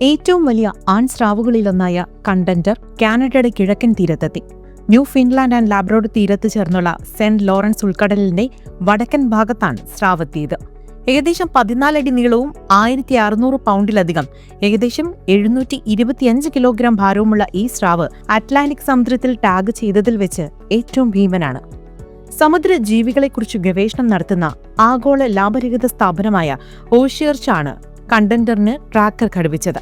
ഏറ്റവും വലിയ ആൺസ്രാവുകളിലൊന്നായ കണ്ടന്റർ കാനഡയുടെ കിഴക്കൻ തീരത്തെത്തി. ന്യൂ ഫിൻലാൻഡ് ആൻഡ് ലാബ്രഡോർ തീരത്ത് ചേർന്നുള്ള സെന്റ് ലോറൻസ് ഉൾക്കടലിന്റെ വടക്കൻ ഭാഗത്താണ് സ്രാവെത്തിയത്. ഏകദേശം 14 അടി നീളവും 1600 പൗണ്ടിലധികം, ഏകദേശം 725 കിലോഗ്രാം ഭാരവുമുള്ള ഈ സ്രാവ് അറ്റ്ലാന്റിക് സമുദ്രത്തിൽ ടാഗ് ചെയ്തതിൽ വെച്ച് ഏറ്റവും ഭീമനാണ്. സമുദ്ര ജീവികളെക്കുറിച്ച് ഗവേഷണം നടത്തുന്ന ആഗോള ലാഭരഹിത സ്ഥാപനമായ ഓഷിയർച്ചാണ് കണ്ടന്ററിന് ട്രാക്കർ ഘടിപ്പിച്ചത്.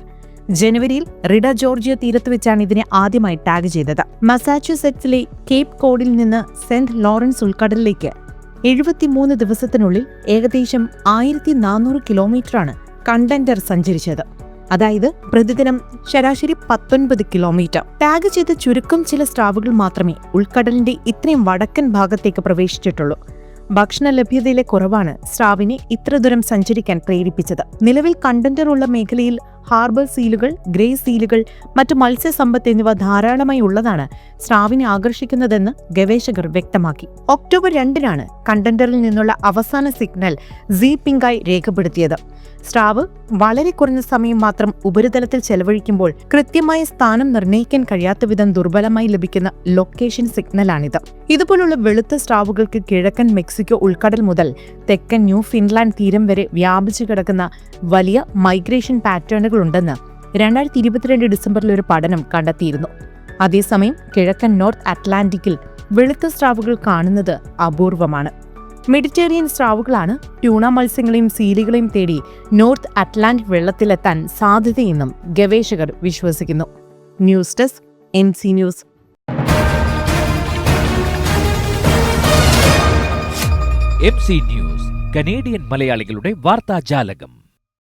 ജനുവരിയിൽ റിഡ ജോർജിയ തീരത്ത് വെച്ചാണ് ഇതിനെ ആദ്യമായി ടാഗ് ചെയ്തത്. മസാച്യുസെറ്റ്സിലെ കേപ്പ് കോഡിൽ നിന്ന് സെന്റ് ലോറൻസ് ഉൾക്കടലിലേക്ക് 73 ദിവസത്തിനുള്ളിൽ ഏകദേശം 1400 കിലോമീറ്ററാണ് കണ്ടന്റർ സഞ്ചരിച്ചത്. അതായത് പ്രതിദിനം ശരാശരി 19 കിലോമീറ്റർ. ടാഗ് ചെയ്ത ചുരുക്കം ചില സ്രാവുകൾ മാത്രമേ ഉൾക്കടലിന്റെ ഇത്രയും വടക്കൻ ഭാഗത്തേക്ക് പ്രവേശിച്ചിട്ടുള്ളൂ. ഭക്ഷണ ലഭ്യതയിലെ കുറവാണ് സ്രാവിനെ ഇത്ര ദൂരം സഞ്ചരിക്കാൻ പ്രേരിപ്പിച്ചത്. നിലവിൽ കണ്ടന്റർ ഉള്ള മേഖലയിൽ ഹാർബർ സീലുകൾ, ഗ്രേ സീലുകൾ, മറ്റു മത്സ്യസമ്പത്ത് എന്നിവ ധാരാളമായി ഉള്ളതാണ് സ്രാവിനെ ആകർഷിക്കുന്നതെന്ന് ഗവേഷകർ വ്യക്തമാക്കി. ഒക്ടോബർ 2-നാണ് കണ്ടന്ററിൽ നിന്നുള്ള അവസാന സിഗ്നൽ പിങ്കായി രേഖപ്പെടുത്തിയത്. സ്രാവ് വളരെ കുറഞ്ഞ സമയം മാത്രം ഉപരിതലത്തിൽ ചെലവഴിക്കുമ്പോൾ കൃത്യമായ സ്ഥാനം നിർണ്ണയിക്കാൻ കഴിയാത്ത വിധം ദുർബലമായി ലഭിക്കുന്ന ലൊക്കേഷൻ സിഗ്നലാണിത്. ഇതുപോലുള്ള വെളുത്ത സ്രാവുകൾക്ക് കിഴക്കൻ മെക്സിക്കോ ഉൾക്കടൽ മുതൽ തെക്കൻ ന്യൂ ഫിൻലാൻഡ് തീരം വരെ വ്യാപിച്ചു കിടക്കുന്ന വലിയ മൈഗ്രേഷൻ പാറ്റേണുകൾ ഉണ്ടെന്ന് 2022 ഡിസംബറിൽ ഒരു പഠനം കണ്ടെത്തിയിരുന്നു. അതേസമയം കിഴക്കൻ നോർത്ത് അറ്റ്ലാന്റിക്കിൽ വെളുത്ത സ്രാവുകൾ കാണുന്നത് അപൂർവമാണ്. മെഡിറ്ററേനിയൻ സ്രാവുകളാണ് ട്യൂണ മത്സ്യങ്ങളെയും സീലുകളെയും തേടി നോർത്ത് അറ്റ്ലാന്റിക് വെള്ളത്തിലെത്താൻ സാധ്യതയെന്നും ഗവേഷകർ വിശ്വസിക്കുന്നു. News desk MC news. MC news, Canadian മലയാളികളുടെ വാർത്താജാലകം.